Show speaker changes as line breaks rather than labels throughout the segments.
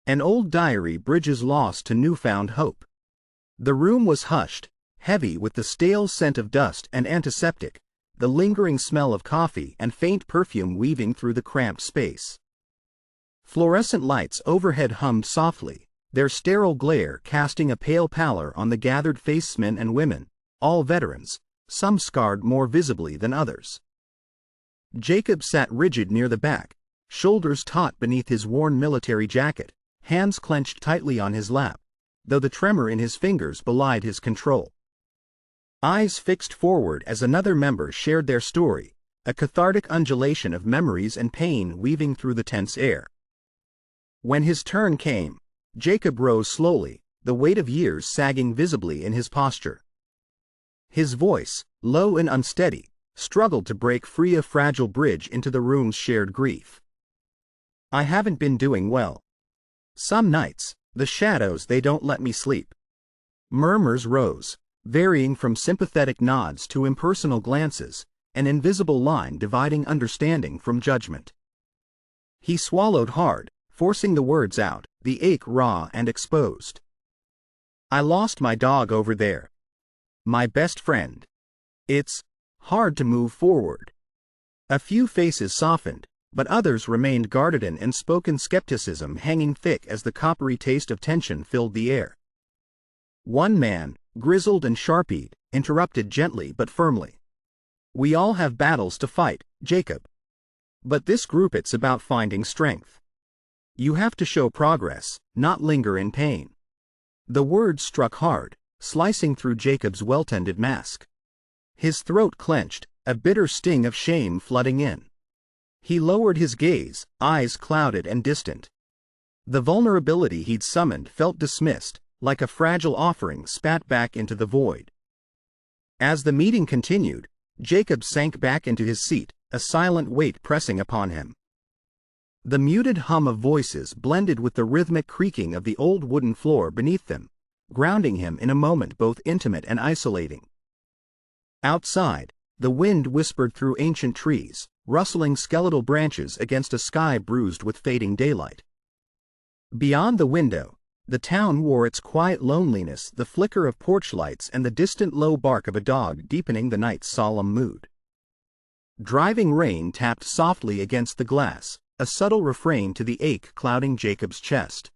An old diary bridges loss to newfound hope. The room was hushed, heavy with the stale scent of dust and antiseptic, the lingering smell of coffee and faint perfume weaving through the cramped space. Fluorescent lights overhead hummed softly, their sterile glare casting a pale pallor on the gathered faced men and women, all veterans, some scarred more visibly than others. Jacob sat rigid near the back, shoulders taut beneath his worn military jacket, hands clenched tightly on his lap, though the tremor in his fingers belied his control. Eyes fixed forward as another member shared their story, a cathartic undulation of memories and pain weaving through the tense air. When his turn came, Jacob rose slowly, the weight of years sagging visibly in his posture. His voice, low and unsteady, struggled to break free a fragile bridge into the room's shared grief. I haven't been doing well. Some nights, the shadows they don't let me sleep. Murmurs rose, varying from sympathetic nods to impersonal glances, an invisible line dividing understanding from judgment. He swallowed hard, forcing the words out, the ache raw and exposed. I lost my dog over there. My best friend. It's hard to move forward. A few faces softened, but others remained guarded and spoken skepticism hanging thick as the coppery taste of tension filled the air. One man, grizzled and sharp-eyed, interrupted gently but firmly. We all have battles to fight, Jacob. But this group, it's about finding strength. You have to show progress, not linger in pain. The words struck hard, slicing through Jacob's well-tended mask. His throat clenched, a bitter sting of shame flooding in. He lowered his gaze, eyes clouded and distant. The vulnerability he'd summoned felt dismissed, like a fragile offering spat back into the void. As the meeting continued, Jacob sank back into his seat, a silent weight pressing upon him. The muted hum of voices blended with the rhythmic creaking of the old wooden floor beneath them, grounding him in a moment both intimate and isolating. Outside, the wind whispered through ancient trees, rustling skeletal branches against a sky bruised with fading daylight. Beyond the window, the town wore its quiet loneliness, the flicker of porch lights and the distant low bark of a dog deepening the night's solemn mood. Driving rain tapped softly against the glass, a subtle refrain to the ache clouding Jacob's chest.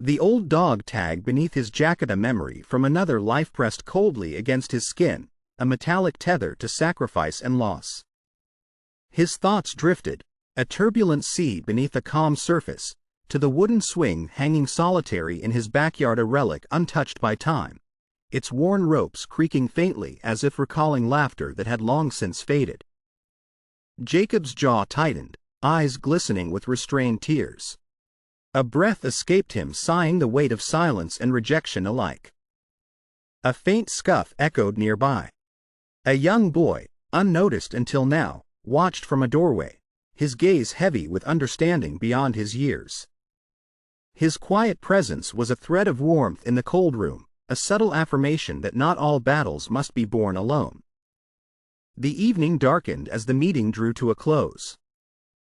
The old dog tag beneath his jacket, a memory from another life pressed coldly against his skin, a metallic tether to sacrifice and loss. His thoughts drifted, a turbulent sea beneath a calm surface, to the wooden swing hanging solitary in his backyard, a relic untouched by time, its worn ropes creaking faintly as if recalling laughter that had long since faded. Jacob's jaw tightened, eyes glistening with restrained tears. A breath escaped him, sighing the weight of silence and rejection alike. A faint scuff echoed nearby. A young boy, unnoticed until now, watched from a doorway, his gaze heavy with understanding beyond his years. His quiet presence was a thread of warmth in the cold room, a subtle affirmation that not all battles must be borne alone. The evening darkened as the meeting drew to a close.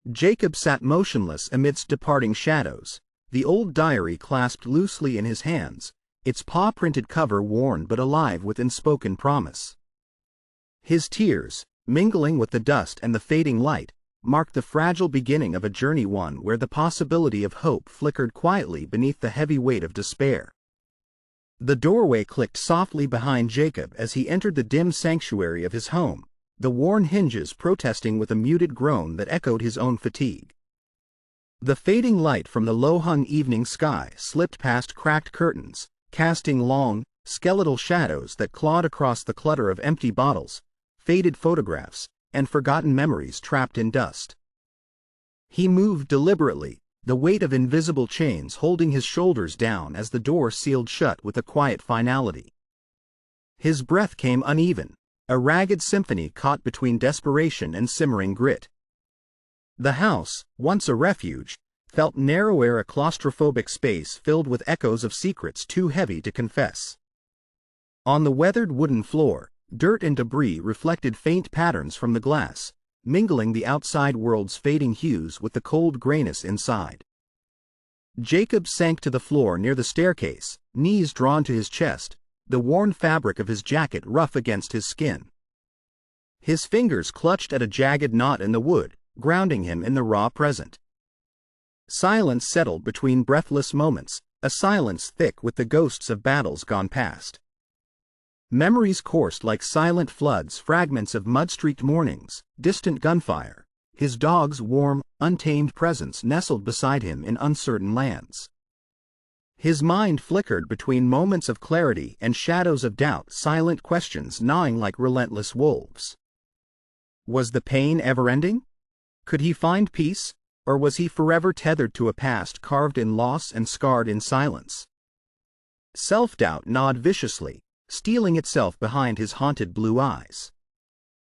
Jacob sat motionless amidst departing shadows, the old diary clasped loosely in his hands, its paw-printed cover worn but alive with unspoken promise. His tears, mingling with the dust and the fading light, marked the fragile beginning of a journey, one where the possibility of hope flickered quietly beneath the heavy weight of despair. The doorway clicked softly behind Jacob as he entered the dim sanctuary of his home, the worn hinges protesting with a muted groan that echoed his own fatigue. The fading light from the low-hung evening sky slipped past cracked curtains, casting long, skeletal shadows that clawed across the clutter of empty bottles, faded photographs, and forgotten memories trapped in dust. He moved deliberately, the weight of invisible chains holding his shoulders down as the door sealed shut with a quiet finality. His breath came uneven, a ragged symphony caught between desperation and simmering grit. The house, once a refuge, felt narrower, a claustrophobic space filled with echoes of secrets too heavy to confess. On the weathered wooden floor, dirt and debris reflected faint patterns from the glass, mingling the outside world's fading hues with the cold grayness inside. Jacob sank to the floor near the staircase, knees drawn to his chest, the worn fabric of his jacket rough against his skin. His fingers clutched at a jagged knot in the wood, grounding him in the raw present. Silence settled between breathless moments, a silence thick with the ghosts of battles gone past. Memories coursed like silent floods, fragments of mud-streaked mornings, distant gunfire, his dog's warm, untamed presence nestled beside him in uncertain lands. His mind flickered between moments of clarity and shadows of doubt, silent questions gnawing like relentless wolves. Was the pain ever-ending? Could he find peace, or was he forever tethered to a past carved in loss and scarred in silence? Self-doubt gnawed viciously, steeling itself behind his haunted blue eyes.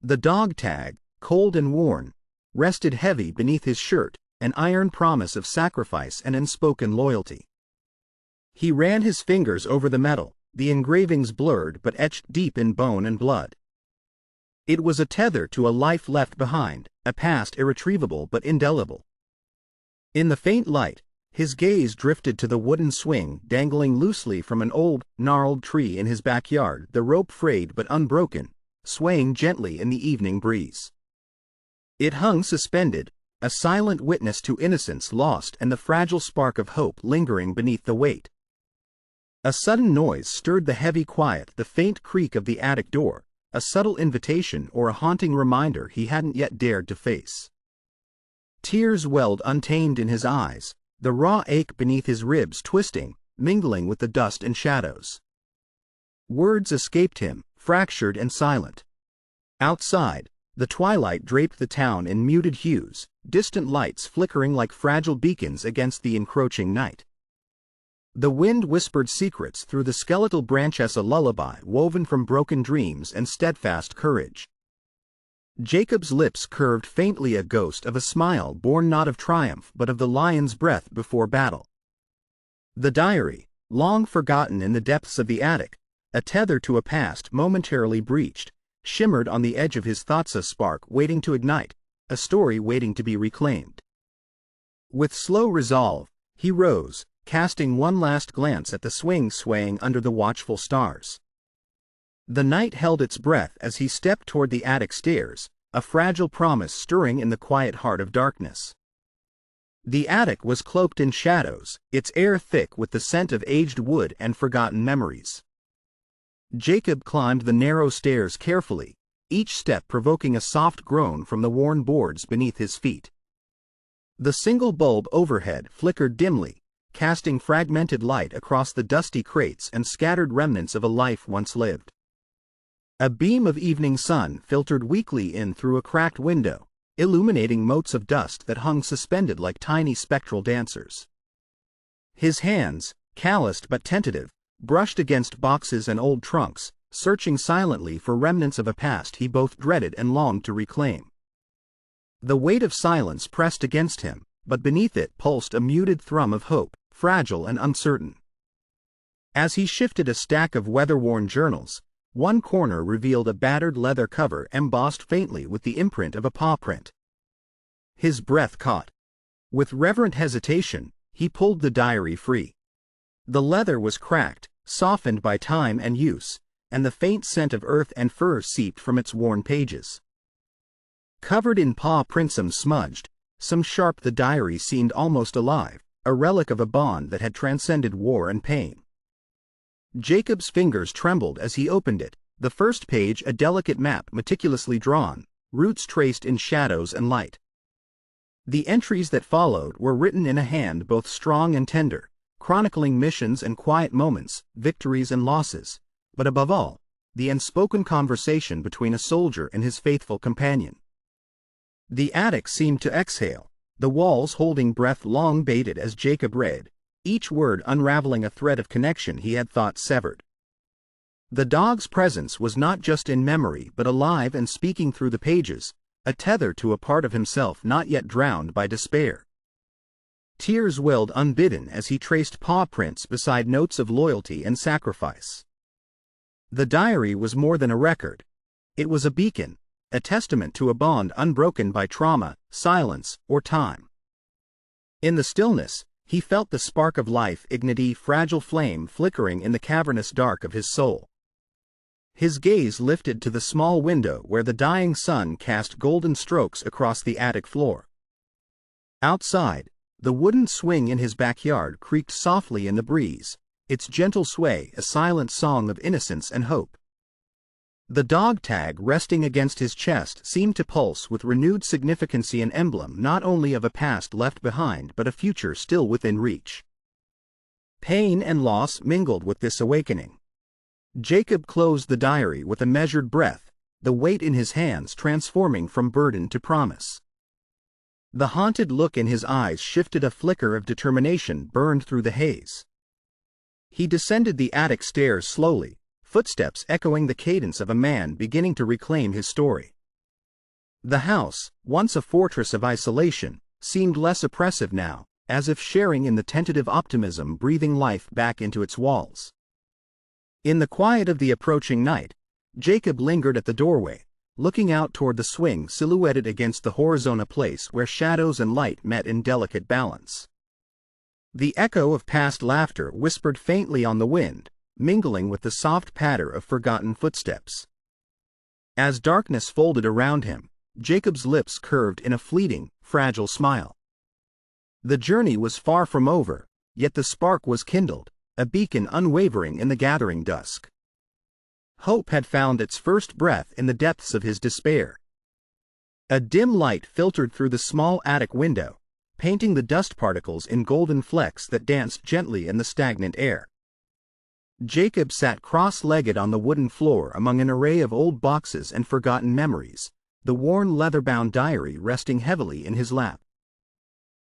The dog tag, cold and worn, rested heavy beneath his shirt, an iron promise of sacrifice and unspoken loyalty. He ran his fingers over the metal, the engravings blurred but etched deep in bone and blood. It was a tether to a life left behind, a past irretrievable but indelible. In the faint light, his gaze drifted to the wooden swing dangling loosely from an old, gnarled tree in his backyard, the rope frayed but unbroken, swaying gently in the evening breeze. It hung suspended, a silent witness to innocence lost and the fragile spark of hope lingering beneath the weight. A sudden noise stirred the heavy quiet, the faint creak of the attic door, a subtle invitation or a haunting reminder he hadn't yet dared to face. Tears welled untamed in his eyes, the raw ache beneath his ribs twisting, mingling with the dust and shadows. Words escaped him, fractured and silent. Outside, the twilight draped the town in muted hues, distant lights flickering like fragile beacons against the encroaching night. The wind whispered secrets through the skeletal branches, a lullaby woven from broken dreams and steadfast courage. Jacob's lips curved faintly, a ghost of a smile born not of triumph but of the lion's breath before battle. The diary, long forgotten in the depths of the attic, a tether to a past momentarily breached, shimmered on the edge of his thoughts, a spark waiting to ignite, a story waiting to be reclaimed. With slow resolve, he rose, casting one last glance at the swing swaying under the watchful stars. The night held its breath as he stepped toward the attic stairs, a fragile promise stirring in the quiet heart of darkness. The attic was cloaked in shadows, its air thick with the scent of aged wood and forgotten memories. Jacob climbed the narrow stairs carefully, each step provoking a soft groan from the worn boards beneath his feet. The single bulb overhead flickered dimly, casting fragmented light across the dusty crates and scattered remnants of a life once lived. A beam of evening sun filtered weakly in through a cracked window, illuminating motes of dust that hung suspended like tiny spectral dancers. His hands, calloused but tentative, brushed against boxes and old trunks, searching silently for remnants of a past he both dreaded and longed to reclaim. The weight of silence pressed against him, but beneath it pulsed a muted thrum of hope, fragile and uncertain. As he shifted a stack of weather-worn journals, one corner revealed a battered leather cover embossed faintly with the imprint of a paw print. His breath caught. With reverent hesitation, he pulled the diary free. The leather was cracked, softened by time and use, and the faint scent of earth and fur seeped from its worn pages. Covered in paw prints, some smudged, some sharp, the diary seemed almost alive, a relic of a bond that had transcended war and pain. Jacob's fingers trembled as he opened it, the first page a delicate map meticulously drawn, routes traced in shadows and light. The entries that followed were written in a hand both strong and tender, chronicling missions and quiet moments, victories and losses, but above all, the unspoken conversation between a soldier and his faithful companion. The attic seemed to exhale, the walls holding breath long bated as Jacob read, each word unraveling a thread of connection he had thought severed. The dog's presence was not just in memory but alive and speaking through the pages, a tether to a part of himself not yet drowned by despair. Tears welled unbidden as he traced paw prints beside notes of loyalty and sacrifice. The diary was more than a record. It was a beacon, a testament to a bond unbroken by trauma, silence, or time. In the stillness, He felt the spark of life, ignity, fragile flame flickering in the cavernous dark of his soul. His gaze lifted to the small window where the dying sun cast golden strokes across the attic floor. Outside, the wooden swing in his backyard creaked softly in the breeze, its gentle sway a silent song of innocence and hope. The dog tag resting against his chest seemed to pulse with renewed significancy, an emblem not only of a past left behind but a future still within reach. Pain and loss mingled with this awakening. Jacob closed the diary with a measured breath, the weight in his hands transforming from burden to promise. The haunted look in his eyes shifted, a flicker of determination burned through the haze. He descended the attic stairs slowly, footsteps echoing the cadence of a man beginning to reclaim his story. The house, once a fortress of isolation, seemed less oppressive now, as if sharing in the tentative optimism breathing life back into its walls. In the quiet of the approaching night, Jacob lingered at the doorway, looking out toward the swing silhouetted against the horizon, a place where shadows and light met in delicate balance. The echo of past laughter whispered faintly on the wind, mingling with the soft patter of forgotten footsteps. As darkness folded around him, Jacob's lips curved in a fleeting, fragile smile. The journey was far from over, yet the spark was kindled, a beacon unwavering in the gathering dusk. Hope had found its first breath in the depths of his despair. A dim light filtered through the small attic window, painting the dust particles in golden flecks that danced gently in the stagnant air. Jacob sat cross-legged on the wooden floor among an array of old boxes and forgotten memories, the worn leather-bound diary resting heavily in his lap.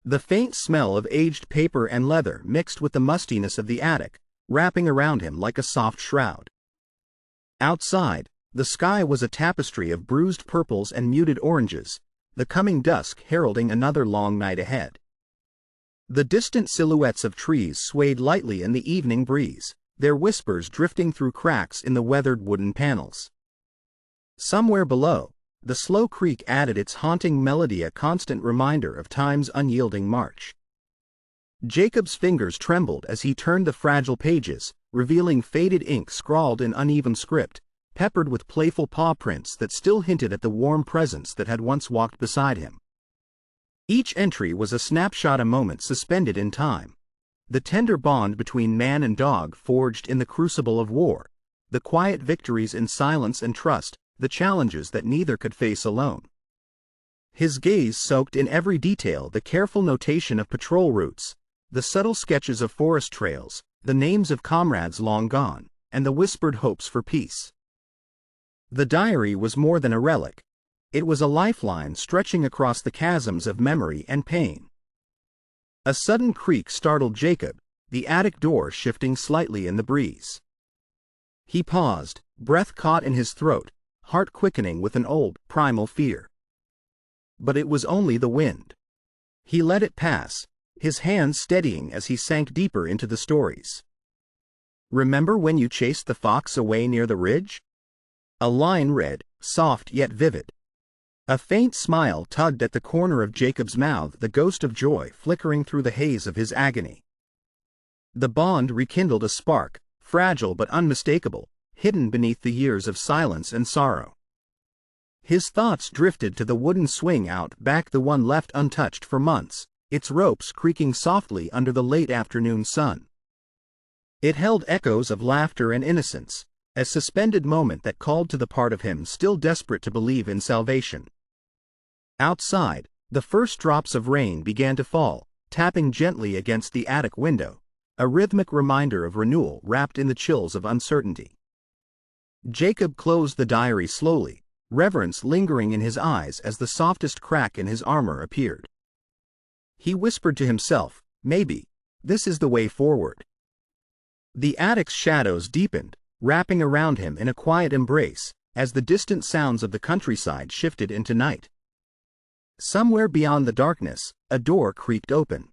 The faint smell of aged paper and leather mixed with the mustiness of the attic, wrapping around him like a soft shroud. Outside, the sky was a tapestry of bruised purples and muted oranges, the coming dusk heralding another long night ahead. The distant silhouettes of trees swayed lightly in the evening breeze, their whispers drifting through cracks in the weathered wooden panels. Somewhere below, the slow creak added its haunting melody, a constant reminder of time's unyielding march. Jacob's fingers trembled as he turned the fragile pages, revealing faded ink scrawled in uneven script, peppered with playful paw prints that still hinted at the warm presence that had once walked beside him. Each entry was a snapshot, a moment suspended in time. The tender bond between man and dog forged in the crucible of war, the quiet victories in silence and trust, the challenges that neither could face alone. His gaze soaked in every detail, the careful notation of patrol routes, the subtle sketches of forest trails, the names of comrades long gone, and the whispered hopes for peace. The diary was more than a relic. It was a lifeline stretching across the chasms of memory and pain. A sudden creak startled Jacob, the attic door shifting slightly in the breeze. He paused, breath caught in his throat, heart quickening with an old, primal fear. But it was only the wind. He let it pass, his hands steadying as he sank deeper into the stories. "Remember when you chased the fox away near the ridge?" A line read, soft yet vivid. A faint smile tugged at the corner of Jacob's mouth, the ghost of joy flickering through the haze of his agony. The bond rekindled, a spark, fragile but unmistakable, hidden beneath the years of silence and sorrow. His thoughts drifted to the wooden swing out back, the one left untouched for months, its ropes creaking softly under the late afternoon sun. It held echoes of laughter and innocence, a suspended moment that called to the part of him still desperate to believe in salvation. Outside, the first drops of rain began to fall, tapping gently against the attic window, a rhythmic reminder of renewal wrapped in the chills of uncertainty. Jacob closed the diary slowly, reverence lingering in his eyes as the softest crack in his armor appeared. He whispered to himself, "Maybe this is the way forward." The attic's shadows deepened, wrapping around him in a quiet embrace, as the distant sounds of the countryside shifted into night. Somewhere beyond the darkness, a door creaked open.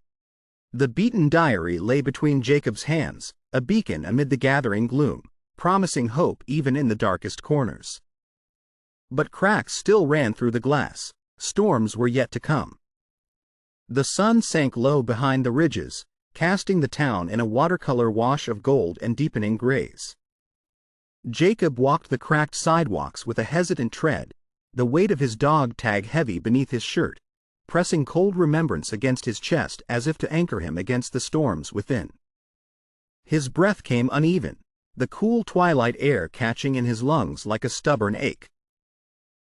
The beaten diary lay between Jacob's hands, a beacon amid the gathering gloom, promising hope even in the darkest corners. But cracks still ran through the glass. Storms were yet to come. The sun sank low behind the ridges, casting the town in a watercolor wash of gold and deepening grays. Jacob walked the cracked sidewalks with a hesitant tread, the weight of his dog tag heavy beneath his shirt, pressing cold remembrance against his chest as if to anchor him against the storms within. His breath came uneven, the cool twilight air catching in his lungs like a stubborn ache.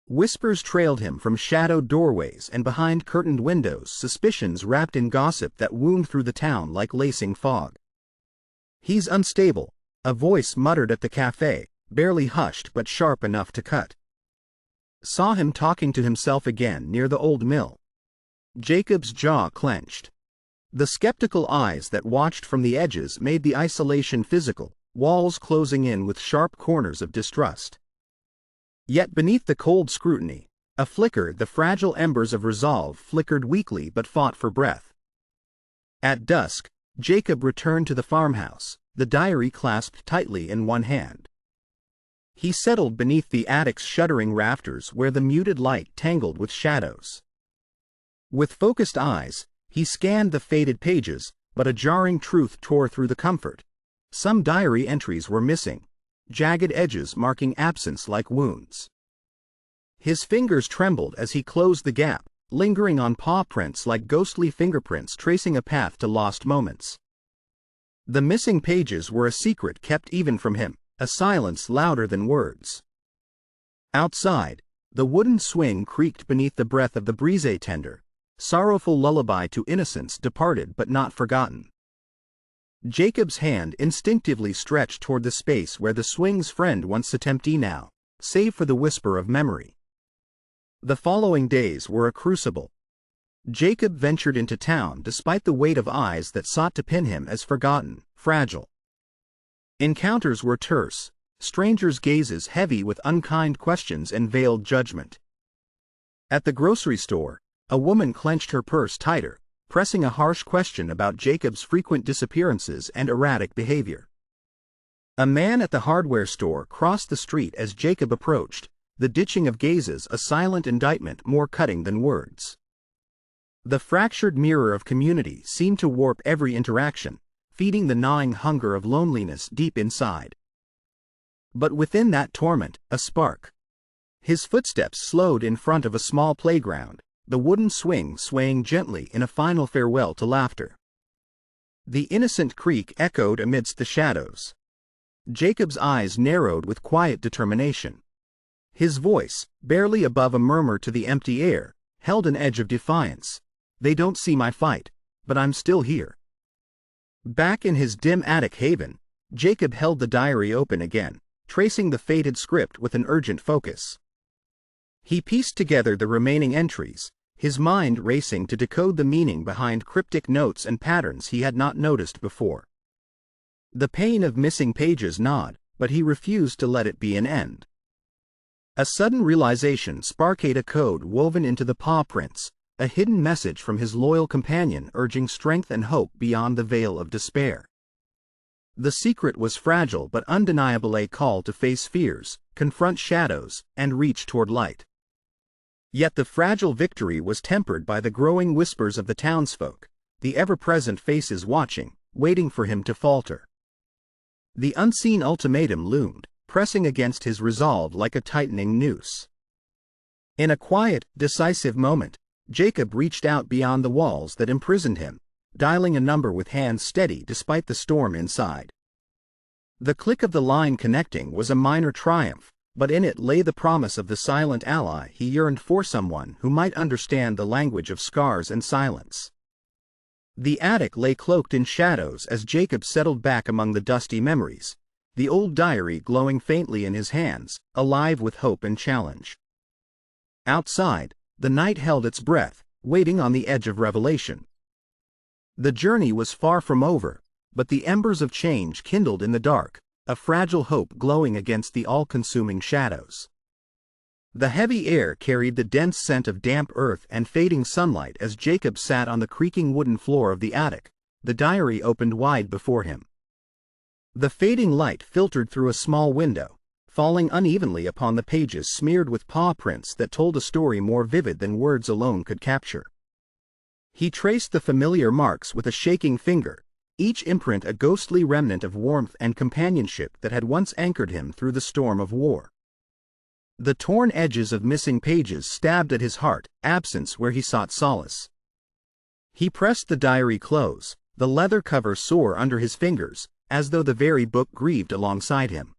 Whispers trailed him from shadowed doorways and behind curtained windows, suspicions wrapped in gossip that wound through the town like lacing fog. "He's unstable," a voice muttered at the cafe, barely hushed but sharp enough to cut. Saw him talking to himself again near the old mill. Jacob's jaw clenched. The skeptical eyes that watched from the edges made the isolation physical, walls closing in with sharp corners of distrust. Yet beneath the cold scrutiny, a flicker, the fragile embers of resolve flickered weakly but fought for breath. At dusk, Jacob returned to the farmhouse, the diary clasped tightly in one hand. He settled beneath the attic's shuddering rafters where the muted light tangled with shadows. With focused eyes, he scanned the faded pages, but a jarring truth tore through the comfort. Some diary entries were missing, jagged edges marking absence like wounds. His fingers trembled as he closed the gap, lingering on paw prints like ghostly fingerprints tracing a path to lost moments. The missing pages were a secret kept even from him, a silence louder than words. Outside, the wooden swing creaked beneath the breath of the brise tender, sorrowful lullaby to innocence departed but not forgotten. Jacob's hand instinctively stretched toward the space where the swing's friend once sat empty now, save for the whisper of memory. The following days were a crucible. Jacob ventured into town despite the weight of eyes that sought to pin him as forgotten, fragile. Encounters were terse, strangers' gazes heavy with unkind questions and veiled judgment. At the grocery store, a woman clenched her purse tighter, pressing a harsh question about Jacob's frequent disappearances and erratic behavior. A man at the hardware store crossed the street as Jacob approached, the ditching of gazes a silent indictment more cutting than words. The fractured mirror of community seemed to warp every interaction, feeding the gnawing hunger of loneliness deep inside. But within that torment, a spark. His footsteps slowed in front of a small playground, the wooden swing swaying gently in a final farewell to laughter. The innocent creak echoed amidst the shadows. Jacob's eyes narrowed with quiet determination. His voice, barely above a murmur to the empty air, held an edge of defiance. "They don't see my fight, but I'm still here." Back in his dim attic haven, Jacob held the diary open again, tracing the faded script with an urgent focus. He pieced together the remaining entries, his mind racing to decode the meaning behind cryptic notes and patterns he had not noticed before. The pain of missing pages gnawed, but he refused to let it be an end. A sudden realization sparked a code woven into the paw prints, a hidden message from his loyal companion urging strength and hope beyond the veil of despair. The secret was fragile but undeniable, a call to face fears, confront shadows, and reach toward light. Yet the fragile victory was tempered by the growing whispers of the townsfolk, the ever-present faces watching, waiting for him to falter. The unseen ultimatum loomed, pressing against his resolve like a tightening noose. In a quiet, decisive moment, Jacob reached out beyond the walls that imprisoned him, dialing a number with hands steady despite the storm inside. The click of the line connecting was a minor triumph, but in it lay the promise of the silent ally he yearned for, someone who might understand the language of scars and silence. The attic lay cloaked in shadows as Jacob settled back among the dusty memories, the old diary glowing faintly in his hands, alive with hope and challenge. Outside, the night held its breath, waiting on the edge of revelation. The journey was far from over, but the embers of change kindled in the dark, a fragile hope glowing against the all-consuming shadows. The heavy air carried the dense scent of damp earth and fading sunlight as Jacob sat on the creaking wooden floor of the attic, the diary opened wide before him. The fading light filtered through a small window, falling unevenly upon the pages smeared with paw prints that told a story more vivid than words alone could capture. He traced the familiar marks with a shaking finger, each imprint a ghostly remnant of warmth and companionship that had once anchored him through the storm of war. The torn edges of missing pages stabbed at his heart, absence where he sought solace. He pressed the diary close, the leather cover sore under his fingers, as though the very book grieved alongside him.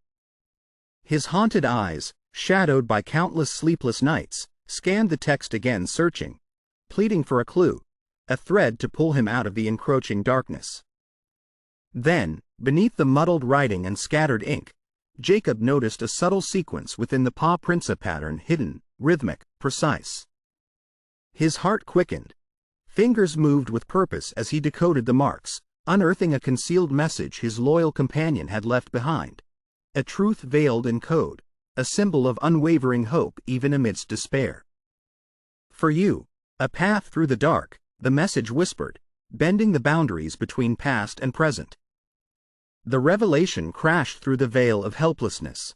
His haunted eyes, shadowed by countless sleepless nights, scanned the text again, searching, pleading for a clue, a thread to pull him out of the encroaching darkness. Then, beneath the muddled writing and scattered ink, Jacob noticed a subtle sequence within the paw prints, a pattern hidden, rhythmic, precise. His heart quickened. Fingers moved with purpose as he decoded the marks, unearthing a concealed message his loyal companion had left behind. A truth veiled in code, a symbol of unwavering hope even amidst despair. "For you, a path through the dark," the message whispered, bending the boundaries between past and present. The revelation crashed through the veil of helplessness.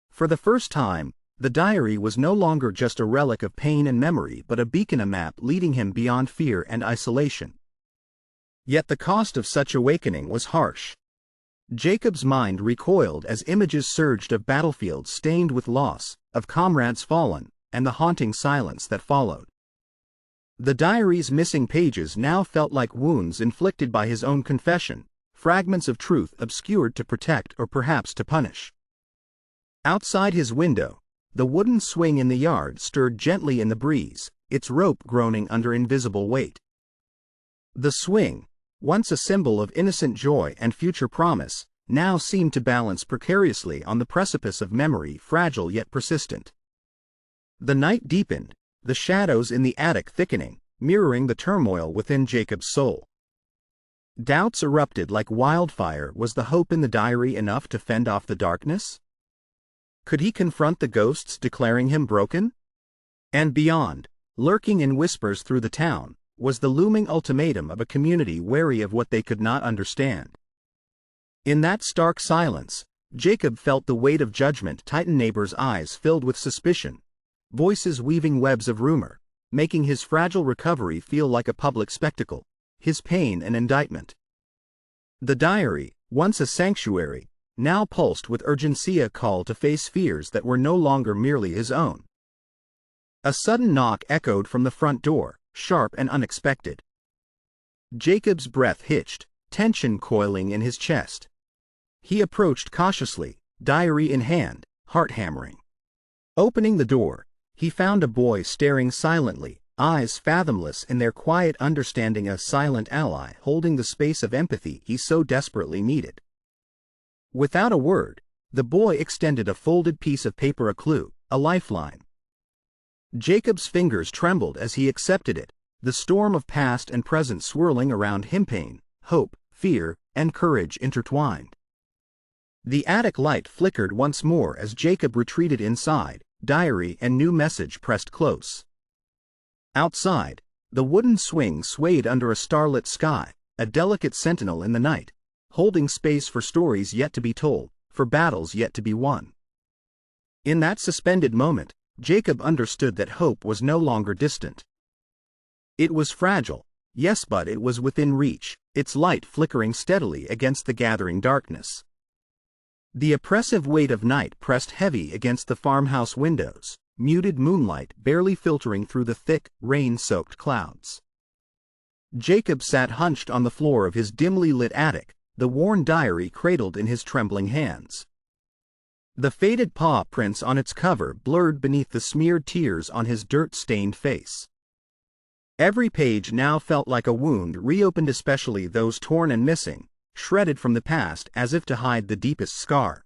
For the first time, the diary was no longer just a relic of pain and memory but a beacon, a map leading him beyond fear and isolation. Yet the cost of such awakening was harsh. Jacob's mind recoiled as images surged of battlefields stained with loss, of comrades fallen, and the haunting silence that followed. The diary's missing pages now felt like wounds inflicted by his own confession, fragments of truth obscured to protect or perhaps to punish. Outside his window, the wooden swing in the yard stirred gently in the breeze, its rope groaning under invisible weight. The swing, once a symbol of innocent joy and future promise, now seemed to balance precariously on the precipice of memory, fragile yet persistent. The night deepened, the shadows in the attic thickening, mirroring the turmoil within Jacob's soul. Doubts erupted like wildfire. Was the hope in the diary enough to fend off the darkness? Could he confront the ghosts declaring him broken? And beyond, lurking in whispers through the town, was the looming ultimatum of a community wary of what they could not understand. In that stark silence, Jacob felt the weight of judgment tighten. Neighbors' eyes filled with suspicion, voices weaving webs of rumor, making his fragile recovery feel like a public spectacle, his pain an indictment. The diary, once a sanctuary, now pulsed with urgency, a call to face fears that were no longer merely his own. A sudden knock echoed from the front door, sharp and unexpected. Jacob's breath hitched, tension coiling in his chest. He approached cautiously, diary in hand, heart hammering. Opening the door, he found a boy staring silently, eyes fathomless in their quiet understanding, a silent ally holding the space of empathy he so desperately needed. Without a word, the boy extended a folded piece of paper, a clue, a lifeline. Jacob's fingers trembled as he accepted it, the storm of past and present swirling around him, pain, hope, fear, and courage intertwined. The attic light flickered once more as Jacob retreated inside, diary and new message pressed close. Outside, the wooden swing swayed under a starlit sky, a delicate sentinel in the night, holding space for stories yet to be told, for battles yet to be won. In that suspended moment, Jacob understood that hope was no longer distant. It was fragile, yes, but it was within reach, its light flickering steadily against the gathering darkness. The oppressive weight of night pressed heavy against the farmhouse windows, muted moonlight barely filtering through the thick, rain-soaked clouds. Jacob sat hunched on the floor of his dimly lit attic, the worn diary cradled in his trembling hands. The faded paw prints on its cover blurred beneath the smeared tears on his dirt-stained face. Every page now felt like a wound reopened, especially those torn and missing, shredded from the past as if to hide the deepest scar.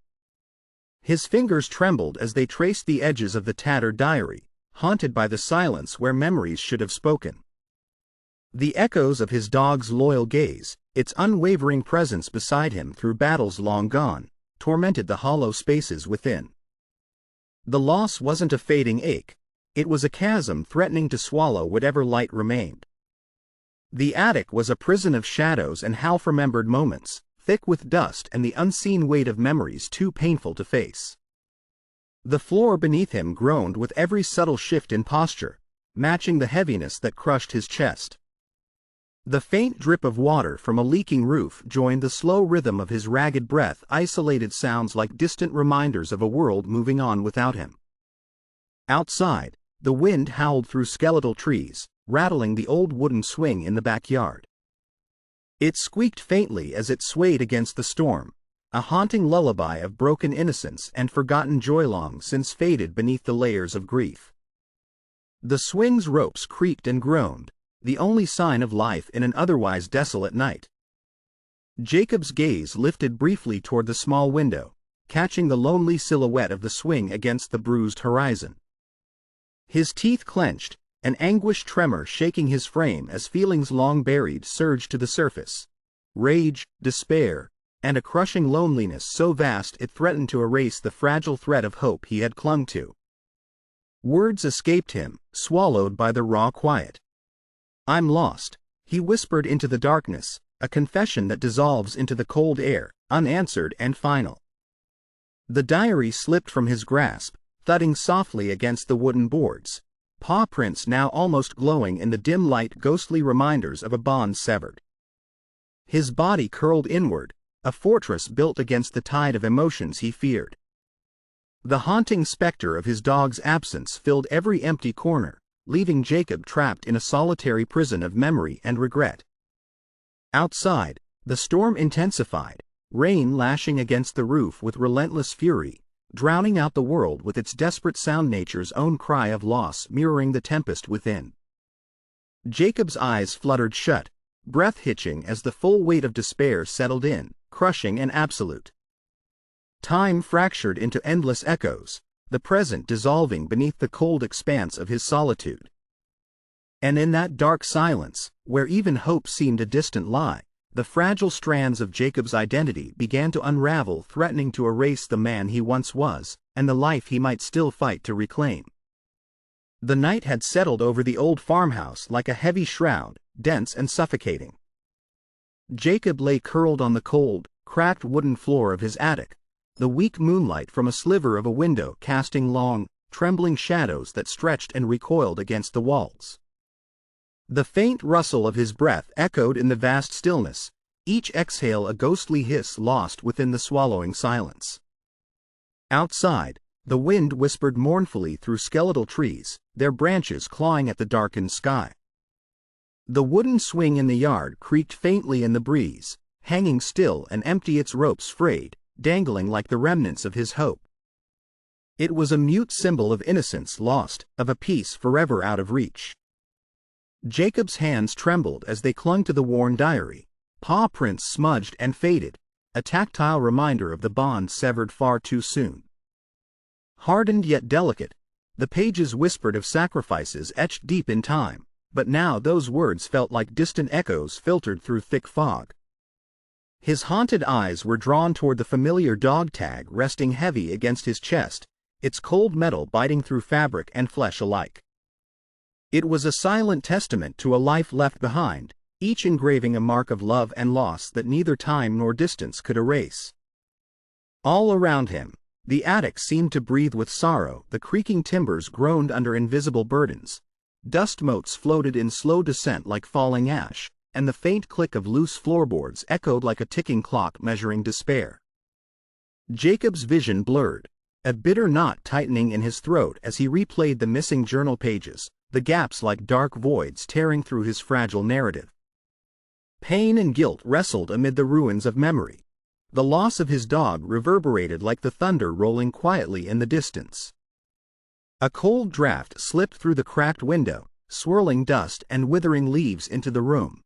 His fingers trembled as they traced the edges of the tattered diary, haunted by the silence where memories should have spoken. The echoes of his dog's loyal gaze, its unwavering presence beside him through battles long gone, tormented the hollow spaces within. The loss wasn't a fading ache, it was a chasm threatening to swallow whatever light remained. The attic was a prison of shadows and half-remembered moments, thick with dust and the unseen weight of memories too painful to face. The floor beneath him groaned with every subtle shift in posture, matching the heaviness that crushed his chest. The faint drip of water from a leaking roof joined the slow rhythm of his ragged breath, isolated sounds like distant reminders of a world moving on without him. Outside, the wind howled through skeletal trees, rattling the old wooden swing in the backyard. It squeaked faintly as it swayed against the storm, a haunting lullaby of broken innocence and forgotten joy long since faded beneath the layers of grief. The swing's ropes creaked and groaned, the only sign of life in an otherwise desolate night. Jacob's gaze lifted briefly toward the small window, catching the lonely silhouette of the swing against the bruised horizon. His teeth clenched, an anguished tremor shaking his frame as feelings long buried surged to the surface. Rage, despair, and a crushing loneliness so vast it threatened to erase the fragile thread of hope he had clung to. Words escaped him, swallowed by the raw quiet. "I'm lost," he whispered into the darkness, a confession that dissolves into the cold air, unanswered and final. The diary slipped from his grasp, thudding softly against the wooden boards, paw prints now almost glowing in the dim light, ghostly reminders of a bond severed. His body curled inward, a fortress built against the tide of emotions he feared. The haunting specter of his dog's absence filled every empty corner, leaving Jacob trapped in a solitary prison of memory and regret. Outside, the storm intensified, rain lashing against the roof with relentless fury, drowning out the world with its desperate sound, nature's own cry of loss mirroring the tempest within. Jacob's eyes fluttered shut, breath hitching as the full weight of despair settled in, crushing and absolute. Time fractured into endless echoes, the present dissolving beneath the cold expanse of his solitude. And in that dark silence, where even hope seemed a distant lie, the fragile strands of Jacob's identity began to unravel, threatening to erase the man he once was, and the life he might still fight to reclaim. The night had settled over the old farmhouse like a heavy shroud, dense and suffocating. Jacob lay curled on the cold, cracked wooden floor of his attic, the weak moonlight from a sliver of a window casting long, trembling shadows that stretched and recoiled against the walls. The faint rustle of his breath echoed in the vast stillness, each exhale a ghostly hiss lost within the swallowing silence. Outside, the wind whispered mournfully through skeletal trees, their branches clawing at the darkened sky. The wooden swing in the yard creaked faintly in the breeze, hanging still and empty, its ropes frayed, dangling like the remnants of his hope. It was a mute symbol of innocence lost, of a peace forever out of reach. Jacob's hands trembled as they clung to the worn diary, paw prints smudged and faded, a tactile reminder of the bond severed far too soon. Hardened yet delicate, the pages whispered of sacrifices etched deep in time, but now those words felt like distant echoes filtered through thick fog. His haunted eyes were drawn toward the familiar dog tag resting heavy against his chest, its cold metal biting through fabric and flesh alike. It was a silent testament to a life left behind, each engraving a mark of love and loss that neither time nor distance could erase. All around him, the attic seemed to breathe with sorrow, the creaking timbers groaned under invisible burdens, dust motes floated in slow descent like falling ash, and the faint click of loose floorboards echoed like a ticking clock measuring despair. Jacob's vision blurred, a bitter knot tightening in his throat as he replayed the missing journal pages, the gaps like dark voids tearing through his fragile narrative. Pain and guilt wrestled amid the ruins of memory. The loss of his dog reverberated like the thunder rolling quietly in the distance. A cold draft slipped through the cracked window, swirling dust and withering leaves into the room.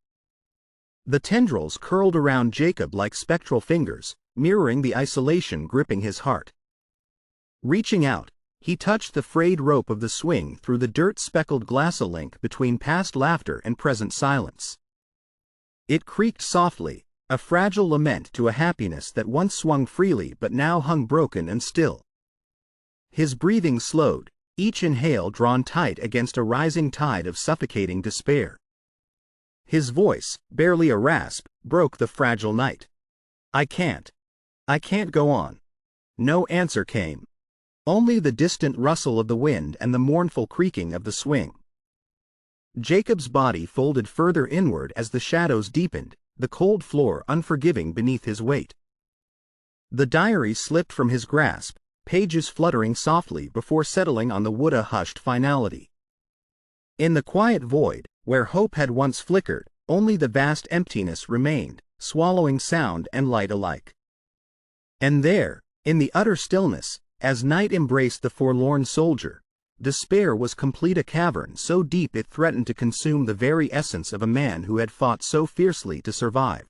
The tendrils curled around Jacob like spectral fingers, mirroring the isolation gripping his heart. Reaching out, he touched the frayed rope of the swing through the dirt-speckled glass, a link between past laughter and present silence. It creaked softly, a fragile lament to a happiness that once swung freely but now hung broken and still. His breathing slowed, each inhale drawn tight against a rising tide of suffocating despair. His voice, barely a rasp, broke the fragile night. I can't go on." No answer came. Only the distant rustle of the wind and the mournful creaking of the swing. Jacob's body folded further inward as the shadows deepened, the cold floor unforgiving beneath his weight. The diary slipped from his grasp, pages fluttering softly before settling on the wood-hushed finality. In the quiet void, where hope had once flickered, only the vast emptiness remained, swallowing sound and light alike. And there, in the utter stillness, as night embraced the forlorn soldier, despair was complete, a cavern so deep it threatened to consume the very essence of a man who had fought so fiercely to survive.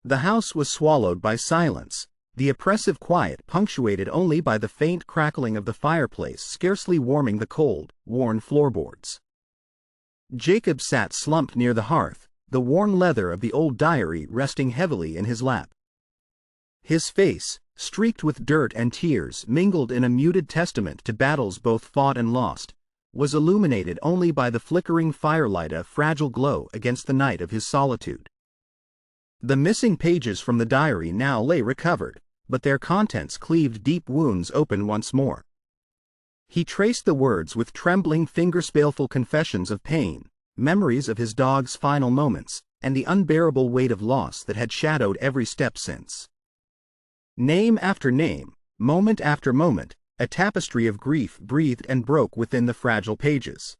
The house was swallowed by silence, the oppressive quiet punctuated only by the faint crackling of the fireplace scarcely warming the cold, worn floorboards. Jacob sat slumped near the hearth, the worn leather of the old diary resting heavily in his lap. His face, streaked with dirt and tears mingled in a muted testament to battles both fought and lost, was illuminated only by the flickering firelight, a fragile glow against the night of his solitude. The missing pages from the diary now lay recovered, but their contents cleaved deep wounds open once more. He traced the words with trembling fingers, baleful confessions of pain, memories of his dog's final moments, and the unbearable weight of loss that had shadowed every step since. Name after name, moment after moment, a tapestry of grief breathed and broke within the fragile pages.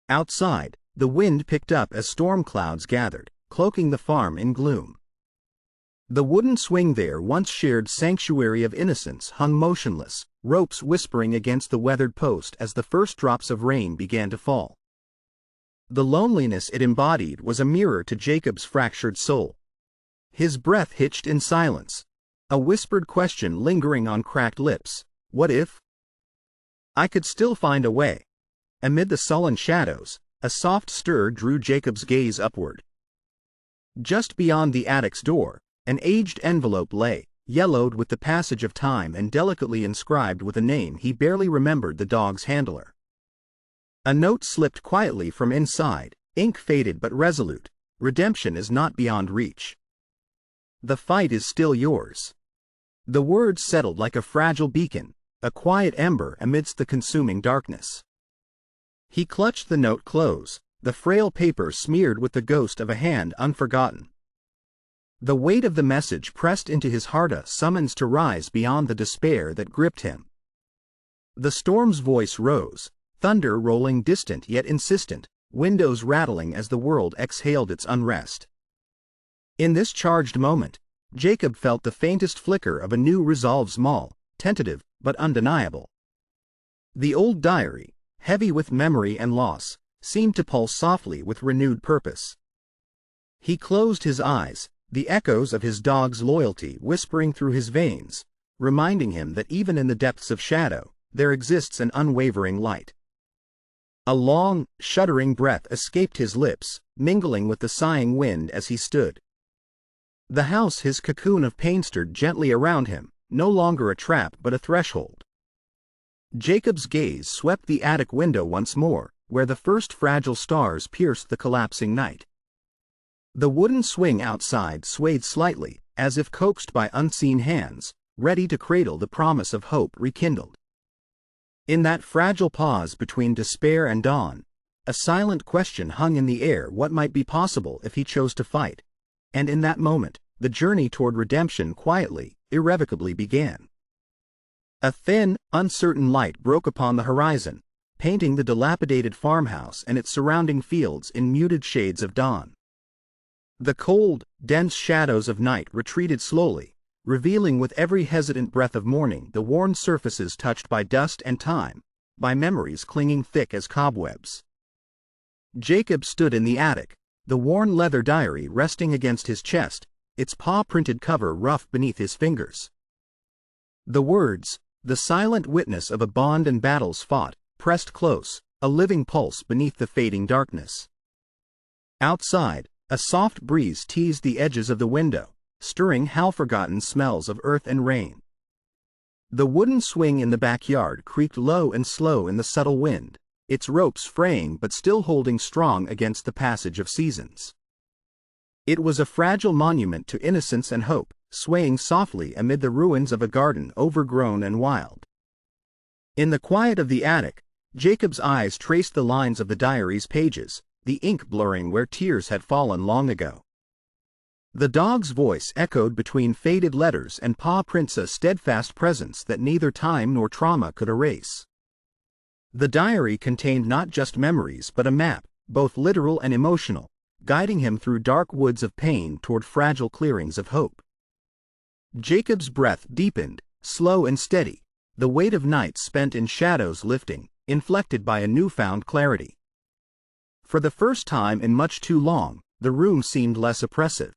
Outside, the wind picked up as storm clouds gathered, cloaking the farm in gloom. The wooden swing, their once shared sanctuary of innocence, hung motionless, ropes whispering against the weathered post as the first drops of rain began to fall. The loneliness it embodied was a mirror to Jacob's fractured soul. His breath hitched in silence, a whispered question lingering on cracked lips. What if I could still find a way? Amid the sullen shadows, a soft stir drew Jacob's gaze upward. Just beyond the attic's door, an aged envelope lay, yellowed with the passage of time and delicately inscribed with a name he barely remembered, the dog's handler. A note slipped quietly from inside, ink faded but resolute. Redemption is not beyond reach. The fight is still yours. The words settled like a fragile beacon, a quiet ember amidst the consuming darkness. He clutched the note close, the frail paper smeared with the ghost of a hand unforgotten. The weight of the message pressed into his heart, a summons to rise beyond the despair that gripped him. The storm's voice rose, thunder rolling distant yet insistent, windows rattling as the world exhaled its unrest. In this charged moment, Jacob felt the faintest flicker of a new resolve, small, tentative, but undeniable. The old diary, heavy with memory and loss, seemed to pulse softly with renewed purpose. He closed his eyes, the echoes of his dog's loyalty whispering through his veins, reminding him that even in the depths of shadow, there exists an unwavering light. A long, shuddering breath escaped his lips, mingling with the sighing wind as he stood. The house, his cocoon of pain, stirred gently around him, no longer a trap but a threshold. Jacob's gaze swept the attic window once more, where the first fragile stars pierced the collapsing night. The wooden swing outside swayed slightly, as if coaxed by unseen hands, ready to cradle the promise of hope rekindled. In that fragile pause between despair and dawn, a silent question hung in the air: what might be possible if he chose to fight? And in that moment, the journey toward redemption quietly, irrevocably began. A thin, uncertain light broke upon the horizon, painting the dilapidated farmhouse and its surrounding fields in muted shades of dawn. The cold, dense shadows of night retreated slowly, revealing with every hesitant breath of morning the worn surfaces touched by dust and time, by memories clinging thick as cobwebs. Jacob stood in the attic, the worn leather diary resting against his chest, its paw-printed cover rough beneath his fingers. The words, the silent witness of a bond and battles fought, pressed close, a living pulse beneath the fading darkness. Outside, a soft breeze teased the edges of the window, stirring half-forgotten smells of earth and rain. The wooden swing in the backyard creaked low and slow in the subtle wind, its ropes fraying but still holding strong against the passage of seasons. It was a fragile monument to innocence and hope, swaying softly amid the ruins of a garden overgrown and wild. In the quiet of the attic, Jacob's eyes traced the lines of the diary's pages, the ink blurring where tears had fallen long ago. The dog's voice echoed between faded letters and paw prints, a steadfast presence that neither time nor trauma could erase. The diary contained not just memories but a map, both literal and emotional, guiding him through dark woods of pain toward fragile clearings of hope. Jacob's breath deepened, slow and steady, the weight of nights spent in shadows lifting, inflected by a newfound clarity. For the first time in much too long, the room seemed less oppressive.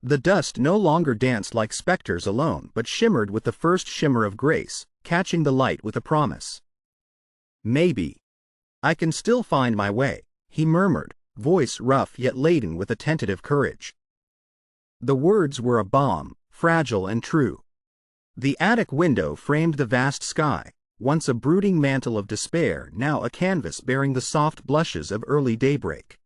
The dust no longer danced like specters alone but shimmered with the first shimmer of grace, catching the light with a promise. "Maybe I can still find my way," he murmured, voice rough yet laden with a tentative courage. The words were a balm, fragile and true. The attic window framed the vast sky, once a brooding mantle of despair, now a canvas bearing the soft blushes of early daybreak.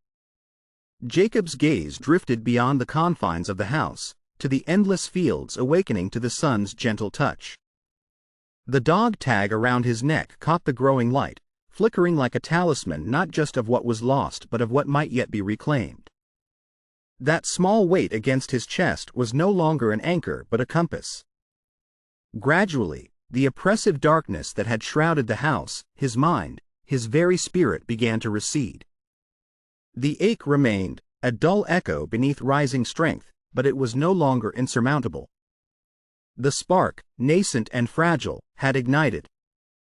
Jacob's gaze drifted beyond the confines of the house, to the endless fields, awakening to the sun's gentle touch. The dog tag around his neck caught the growing light, flickering like a talisman not just of what was lost but of what might yet be reclaimed. That small weight against his chest was no longer an anchor but a compass. Gradually, the oppressive darkness that had shrouded the house, his mind, his very spirit began to recede. The ache remained, a dull echo beneath rising strength, but it was no longer insurmountable. The spark, nascent and fragile, had ignited.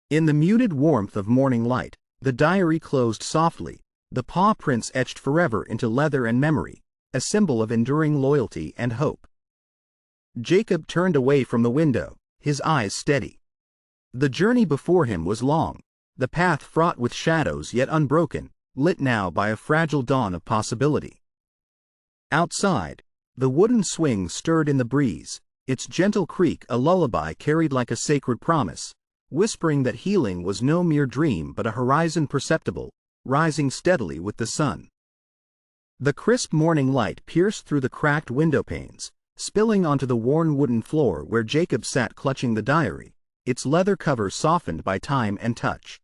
In the muted warmth of morning light, the diary closed softly, the paw prints etched forever into leather and memory, a symbol of enduring loyalty and hope. Jacob turned away from the window, his eyes steady. The journey before him was long, the path fraught with shadows yet unbroken, lit now by a fragile dawn of possibility. Outside, the wooden swing stirred in the breeze, its gentle creak a lullaby carried like a sacred promise, whispering that healing was no mere dream but a horizon perceptible, rising steadily with the sun. The crisp morning light pierced through the cracked window panes, spilling onto the worn wooden floor where Jacob sat clutching the diary, its leather cover softened by time and touch.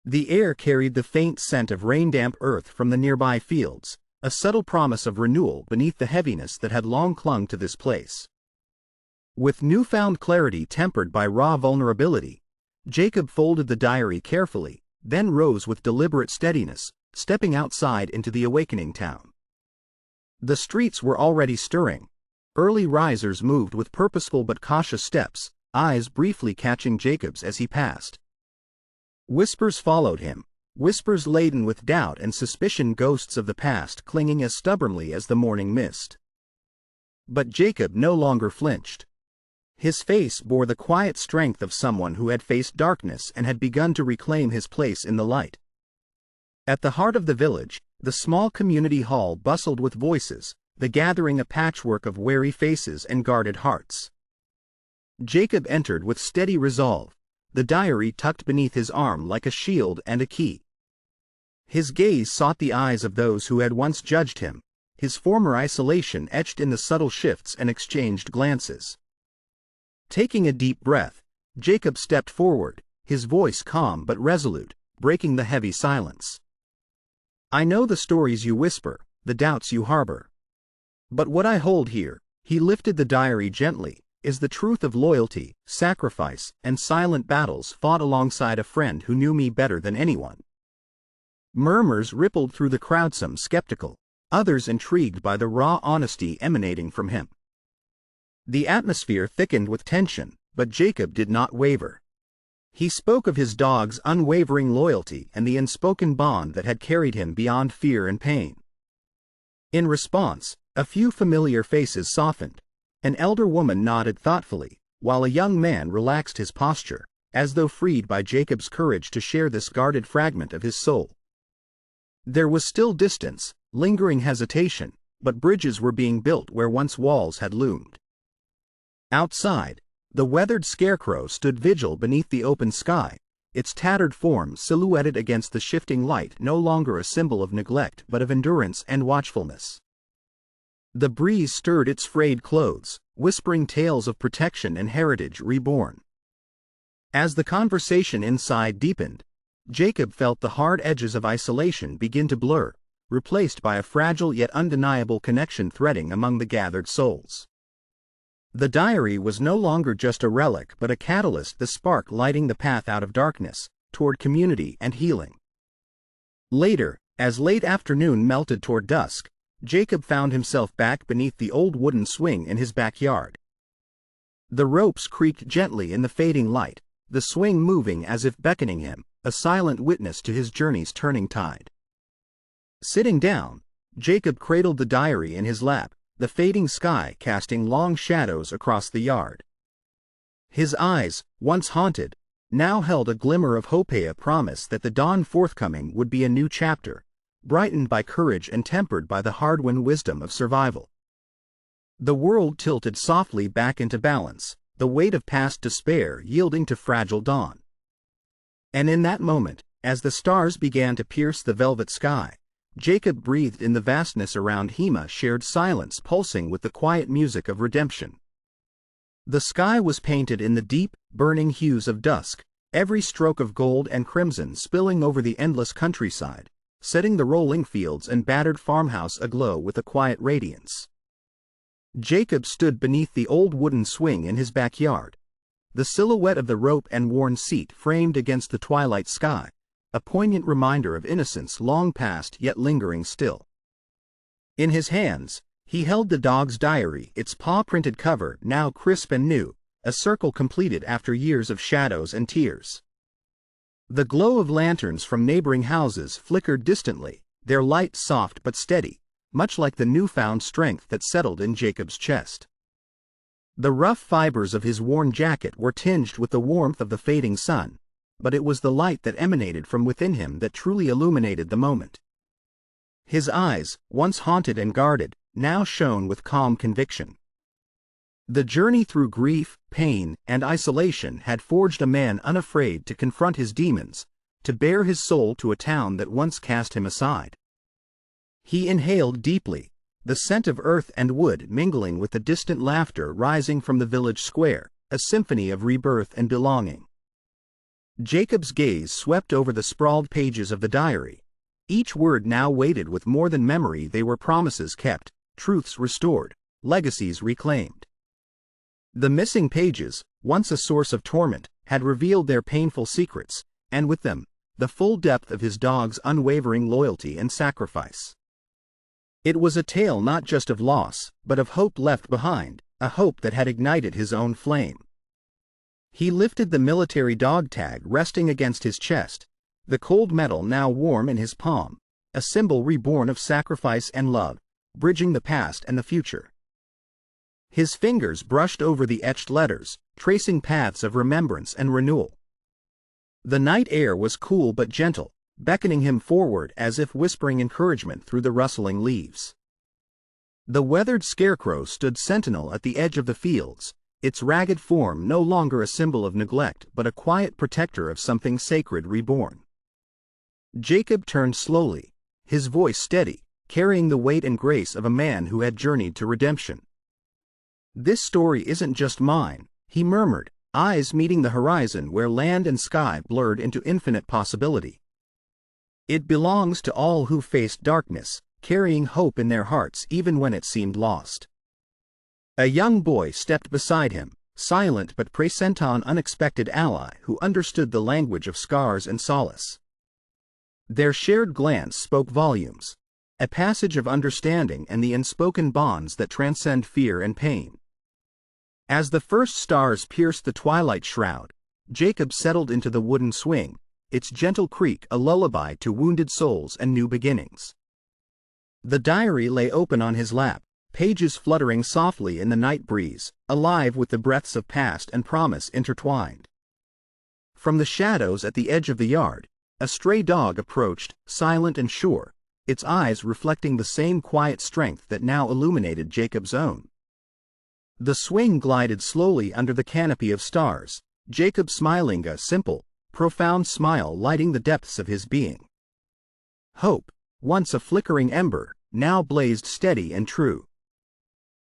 The air carried the faint scent of rain-damp earth from the nearby fields, a subtle promise of renewal beneath the heaviness that had long clung to this place. With newfound clarity tempered by raw vulnerability, Jacob folded the diary carefully, then rose with deliberate steadiness, stepping outside into the awakening town. The streets were already stirring. Early risers moved with purposeful but cautious steps, eyes briefly catching Jacob's as he passed. Whispers followed him, whispers laden with doubt and suspicion, ghosts of the past clinging as stubbornly as the morning mist. But Jacob no longer flinched. His face bore the quiet strength of someone who had faced darkness and had begun to reclaim his place in the light. At the heart of the village, the small community hall bustled with voices, the gathering a patchwork of wary faces and guarded hearts. Jacob entered with steady resolve, the diary tucked beneath his arm like a shield and a key. His gaze sought the eyes of those who had once judged him, his former isolation etched in the subtle shifts and exchanged glances. Taking a deep breath, Jacob stepped forward, his voice calm but resolute, breaking the heavy silence. "I know the stories you whisper, the doubts you harbor. But what I hold here," he lifted the diary gently, "is the truth of loyalty, sacrifice, and silent battles fought alongside a friend who knew me better than anyone." Murmurs rippled through the crowd, some skeptical, others intrigued by the raw honesty emanating from him. The atmosphere thickened with tension, but Jacob did not waver. He spoke of his dog's unwavering loyalty and the unspoken bond that had carried him beyond fear and pain. In response, a few familiar faces softened. An elder woman nodded thoughtfully, while a young man relaxed his posture, as though freed by Jacob's courage to share this guarded fragment of his soul. There was still distance, lingering hesitation, but bridges were being built where once walls had loomed. Outside, the weathered scarecrow stood vigil beneath the open sky, its tattered form silhouetted against the shifting light, no longer a symbol of neglect but of endurance and watchfulness. The breeze stirred its frayed clothes, whispering tales of protection and heritage reborn. As the conversation inside deepened, Jacob felt the hard edges of isolation begin to blur, replaced by a fragile yet undeniable connection threading among the gathered souls. The diary was no longer just a relic but a catalyst, the spark lighting the path out of darkness, toward community and healing. Later, as late afternoon melted toward dusk, Jacob found himself back beneath the old wooden swing in his backyard. The ropes creaked gently in the fading light, the swing moving as if beckoning him, a silent witness to his journey's turning tide. Sitting down, Jacob cradled the diary in his lap, the fading sky casting long shadows across the yard. His eyes, once haunted, now held a glimmer of hope, a promise that the dawn forthcoming would be a new chapter, brightened by courage and tempered by the hard-won wisdom of survival. The world tilted softly back into balance, the weight of past despair yielding to fragile dawn. And in that moment, as the stars began to pierce the velvet sky, Jacob breathed in the vastness around him, a shared silence pulsing with the quiet music of redemption. The sky was painted in the deep, burning hues of dusk, every stroke of gold and crimson spilling over the endless countryside, setting the rolling fields and battered farmhouse aglow with a quiet radiance. Jacob stood beneath the old wooden swing in his backyard, the silhouette of the rope and worn seat framed against the twilight sky, a poignant reminder of innocence long past yet lingering still. In his hands, he held the dog's diary, its paw-printed cover now crisp and new, a circle completed after years of shadows and tears. The glow of lanterns from neighboring houses flickered distantly, their light soft but steady, much like the newfound strength that settled in Jacob's chest. The rough fibers of his worn jacket were tinged with the warmth of the fading sun, but it was the light that emanated from within him that truly illuminated the moment. His eyes, once haunted and guarded, now shone with calm conviction. The journey through grief, pain, and isolation had forged a man unafraid to confront his demons, to bare his soul to a town that once cast him aside. He inhaled deeply, the scent of earth and wood mingling with the distant laughter rising from the village square, a symphony of rebirth and belonging. Jacob's gaze swept over the sprawled pages of the diary. Each word now weighted with more than memory, they were promises kept, truths restored, legacies reclaimed. The missing pages, once a source of torment, had revealed their painful secrets, and with them, the full depth of his dog's unwavering loyalty and sacrifice. It was a tale not just of loss, but of hope left behind, a hope that had ignited his own flame. He lifted the military dog tag resting against his chest, the cold metal now warm in his palm, a symbol reborn of sacrifice and love, bridging the past and the future. His fingers brushed over the etched letters, tracing paths of remembrance and renewal. The night air was cool but gentle, beckoning him forward as if whispering encouragement through the rustling leaves. The weathered scarecrow stood sentinel at the edge of the fields, its ragged form no longer a symbol of neglect but a quiet protector of something sacred reborn. Jacob turned slowly, his voice steady, carrying the weight and grace of a man who had journeyed to redemption. "This story isn't just mine," he murmured, eyes meeting the horizon where land and sky blurred into infinite possibility. "It belongs to all who faced darkness, carrying hope in their hearts even when it seemed lost." A young boy stepped beside him, silent but present, an unexpected ally who understood the language of scars and solace. Their shared glance spoke volumes, a passage of understanding and the unspoken bonds that transcend fear and pain. As the first stars pierced the twilight shroud, Jacob settled into the wooden swing, its gentle creak a lullaby to wounded souls and new beginnings. The diary lay open on his lap, pages fluttering softly in the night breeze, alive with the breaths of past and promise intertwined. From the shadows at the edge of the yard, a stray dog approached, silent and sure, its eyes reflecting the same quiet strength that now illuminated Jacob's own. The swing glided slowly under the canopy of stars, Jacob smiling, a simple, profound smile lighting the depths of his being. Hope, once a flickering ember, now blazed steady and true.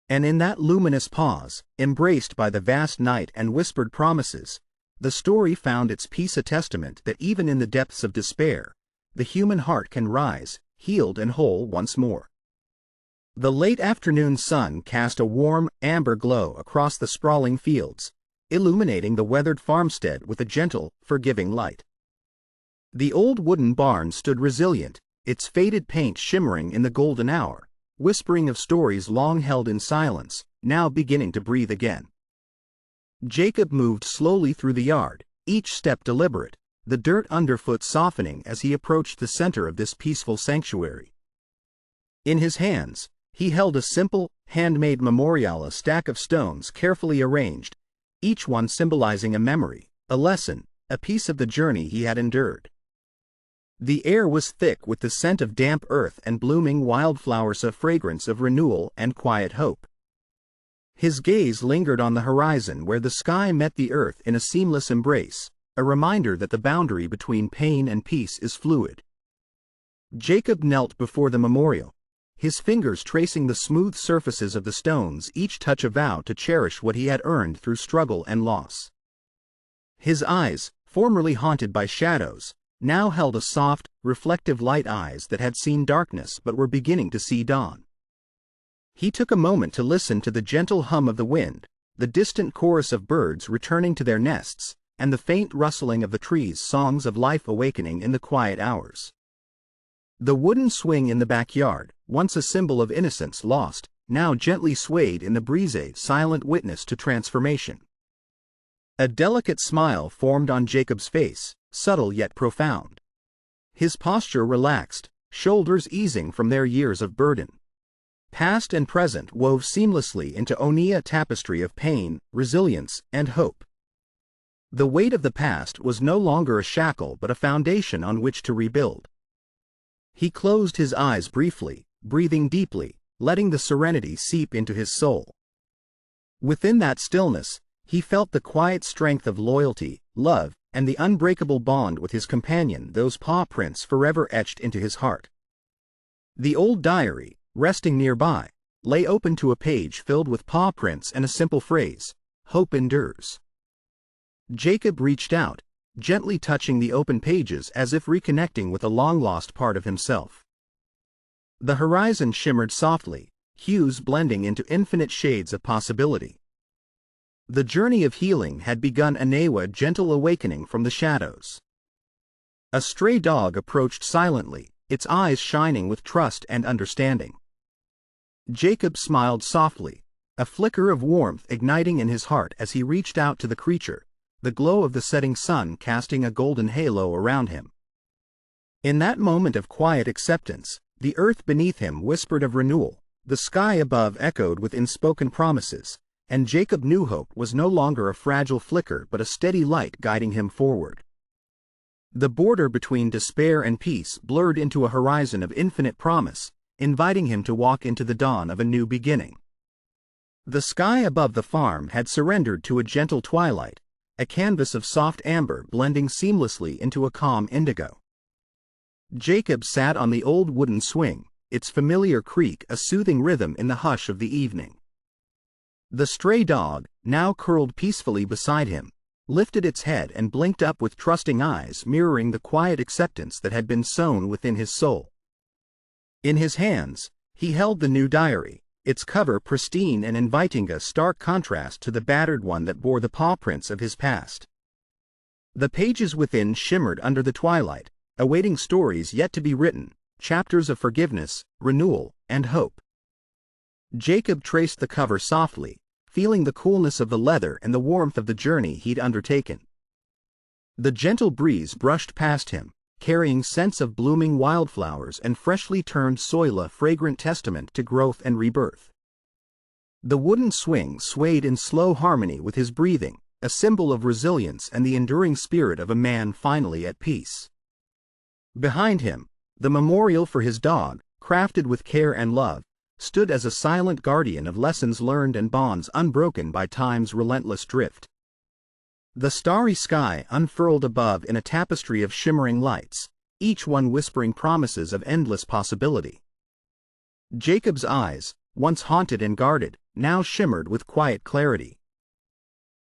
And in that luminous pause, embraced by the vast night and whispered promises, The story found its peace, a testament that even in the depths of despair, the human heart can rise, healed and whole once more. The late afternoon sun cast a warm, amber glow across the sprawling fields, illuminating the weathered farmstead with a gentle, forgiving light. The old wooden barn stood resilient, its faded paint shimmering in the golden hour, whispering of stories long held in silence, now beginning to breathe again. Jacob moved slowly through the yard, each step deliberate, the dirt underfoot softening as he approached the center of this peaceful sanctuary. In his hands, he held a simple, handmade memorial, a stack of stones carefully arranged, each one symbolizing a memory, a lesson, a piece of the journey he had endured. The air was thick with the scent of damp earth and blooming wildflowers, a fragrance of renewal and quiet hope. His gaze lingered on the horizon where the sky met the earth in a seamless embrace, a reminder that the boundary between pain and peace is fluid. Jacob knelt before the memorial, his fingers tracing the smooth surfaces of the stones, each touch a vow to cherish what he had earned through struggle and loss. His eyes, formerly haunted by shadows, now held a soft, reflective light, eyes that had seen darkness but were beginning to see dawn. He took a moment to listen to the gentle hum of the wind, the distant chorus of birds returning to their nests, and the faint rustling of the trees, songs of life awakening in the quiet hours. The wooden swing in the backyard, once a symbol of innocence lost, now gently swayed in the breeze, a silent witness to transformation. A delicate smile formed on Jacob's face, subtle yet profound. His posture relaxed, shoulders easing from their years of burden. Past and present wove seamlessly into a tapestry of pain, resilience, and hope. The weight of the past was no longer a shackle but a foundation on which to rebuild. He closed his eyes briefly, breathing deeply, letting the serenity seep into his soul. Within that stillness, he felt the quiet strength of loyalty, love, and the unbreakable bond with his companion, those paw prints forever etched into his heart. The old diary, resting nearby, lay open to a page filled with paw prints and a simple phrase, "Hope endures." Jacob reached out, gently touching the open pages as if reconnecting with a long-lost part of himself. The horizon shimmered softly, hues blending into infinite shades of possibility. The journey of healing had begun, a gentle awakening from the shadows. A stray dog approached silently, its eyes shining with trust and understanding. Jacob smiled softly, a flicker of warmth igniting in his heart as he reached out to the creature, the glow of the setting sun casting a golden halo around him. In that moment of quiet acceptance, the earth beneath him whispered of renewal, the sky above echoed with unspoken promises, and Jacob knew hope was no longer a fragile flicker but a steady light guiding him forward. The border between despair and peace blurred into a horizon of infinite promise, inviting him to walk into the dawn of a new beginning. The sky above the farm had surrendered to a gentle twilight, a canvas of soft amber blending seamlessly into a calm indigo. Jacob sat on the old wooden swing, its familiar creak a soothing rhythm in the hush of the evening. The stray dog, now curled peacefully beside him, lifted its head and blinked up with trusting eyes mirroring the quiet acceptance that had been sown within his soul. In his hands, he held the new diary, its cover pristine and inviting, a stark contrast to the battered one that bore the paw prints of his past. The pages within shimmered under the twilight, awaiting stories yet to be written, chapters of forgiveness, renewal, and hope. Jacob traced the cover softly, feeling the coolness of the leather and the warmth of the journey he'd undertaken. The gentle breeze brushed past him, carrying scents of blooming wildflowers and freshly turned soil, a fragrant testament to growth and rebirth. The wooden swing swayed in slow harmony with his breathing, a symbol of resilience and the enduring spirit of a man finally at peace. Behind him, the memorial for his dog, crafted with care and love, stood as a silent guardian of lessons learned and bonds unbroken by time's relentless drift. The starry sky unfurled above in a tapestry of shimmering lights, each one whispering promises of endless possibility. Jacob's eyes, once haunted and guarded, now shimmered with quiet clarity.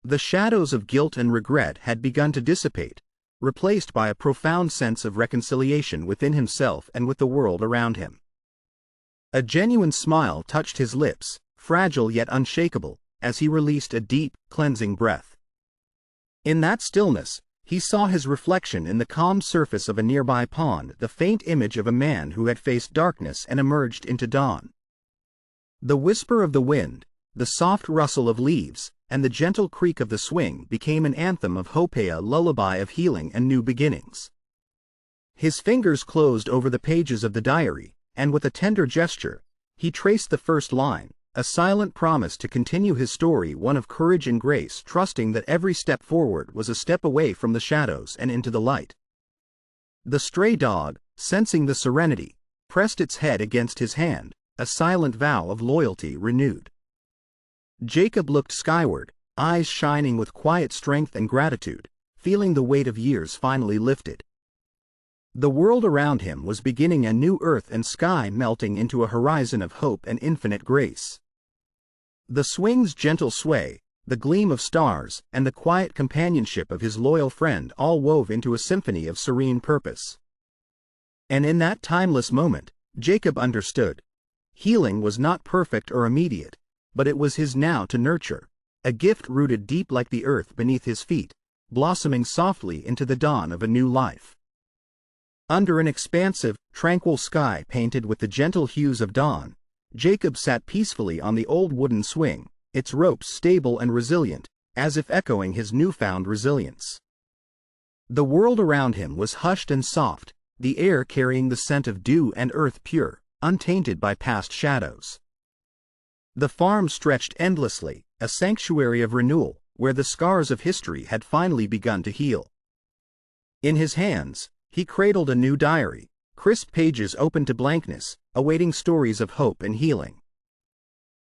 The shadows of guilt and regret had begun to dissipate, replaced by a profound sense of reconciliation within himself and with the world around him. A genuine smile touched his lips, fragile yet unshakable, as he released a deep, cleansing breath. In that stillness, he saw his reflection in the calm surface of a nearby pond, the faint image of a man who had faced darkness and emerged into dawn. The whisper of the wind, the soft rustle of leaves, and the gentle creak of the swing became an anthem of hope, a lullaby of healing and new beginnings. His fingers closed over the pages of the diary, and with a tender gesture, he traced the first line, a silent promise to continue his story, one of courage and grace, trusting that every step forward was a step away from the shadows and into the light. The stray dog, sensing the serenity, pressed its head against his hand, a silent vow of loyalty renewed. Jacob looked skyward, eyes shining with quiet strength and gratitude, feeling the weight of years finally lifted. The world around him was beginning, a new earth and sky melting into a horizon of hope and infinite grace. The swing's gentle sway, the gleam of stars, and the quiet companionship of his loyal friend all wove into a symphony of serene purpose. And in that timeless moment, Jacob understood. Healing was not perfect or immediate, but it was his now to nurture, a gift rooted deep like the earth beneath his feet, blossoming softly into the dawn of a new life. Under an expansive, tranquil sky painted with the gentle hues of dawn, Jacob sat peacefully on the old wooden swing, its ropes stable and resilient, as if echoing his newfound resilience. The world around him was hushed and soft, the air carrying the scent of dew and earth pure, untainted by past shadows. The farm stretched endlessly, a sanctuary of renewal, where the scars of history had finally begun to heal. In his hands, he cradled a new diary, crisp pages open to blankness, awaiting stories of hope and healing.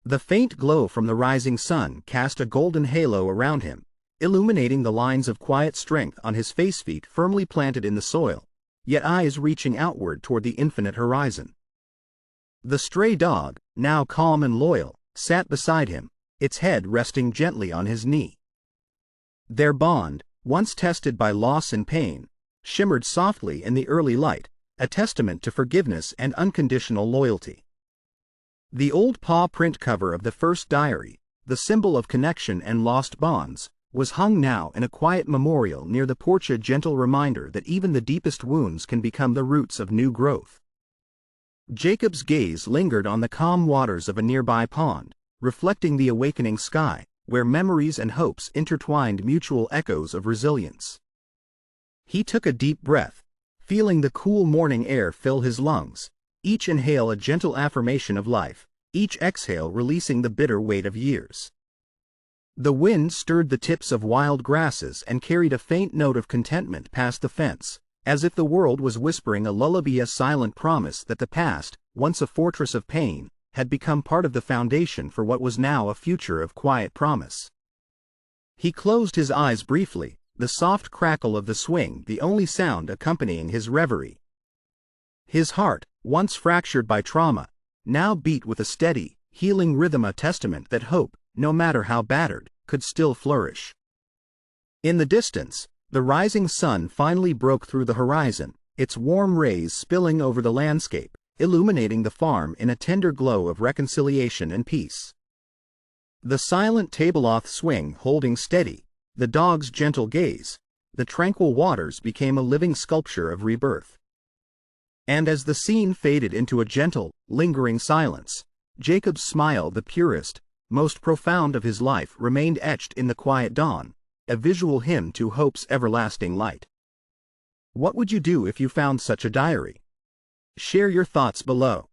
The faint glow from the rising sun cast a golden halo around him, illuminating the lines of quiet strength on his face, feet firmly planted in the soil, yet eyes reaching outward toward the infinite horizon. The stray dog, now calm and loyal, sat beside him, its head resting gently on his knee. Their bond, once tested by loss and pain, shimmered softly in the early light, a testament to forgiveness and unconditional loyalty. The old paw print cover of the first diary, the symbol of connection and lost bonds, was hung now in a quiet memorial near the porch, a gentle reminder that even the deepest wounds can become the roots of new growth. Jacob's gaze lingered on the calm waters of a nearby pond, reflecting the awakening sky, where memories and hopes intertwined, mutual echoes of resilience. He took a deep breath, feeling the cool morning air fill his lungs, each inhale a gentle affirmation of life, each exhale releasing the bitter weight of years. The wind stirred the tips of wild grasses and carried a faint note of contentment past the fence, as if the world was whispering a lullaby, a silent promise that the past, once a fortress of pain, had become part of the foundation for what was now a future of quiet promise. He closed his eyes briefly, the soft crackle of the swing the only sound accompanying his reverie. His heart, once fractured by trauma, now beat with a steady, healing rhythm, a testament that hope, no matter how battered, could still flourish. In the distance, the rising sun finally broke through the horizon, its warm rays spilling over the landscape, illuminating the farm in a tender glow of reconciliation and peace. The silent tablecloth swing holding steady, the dog's gentle gaze, the tranquil waters became a living sculpture of rebirth. And as the scene faded into a gentle, lingering silence, Jacob's smile, the purest, most profound of his life, remained etched in the quiet dawn, a visual hymn to hope's everlasting light. What would you do if you found such a diary? Share your thoughts below.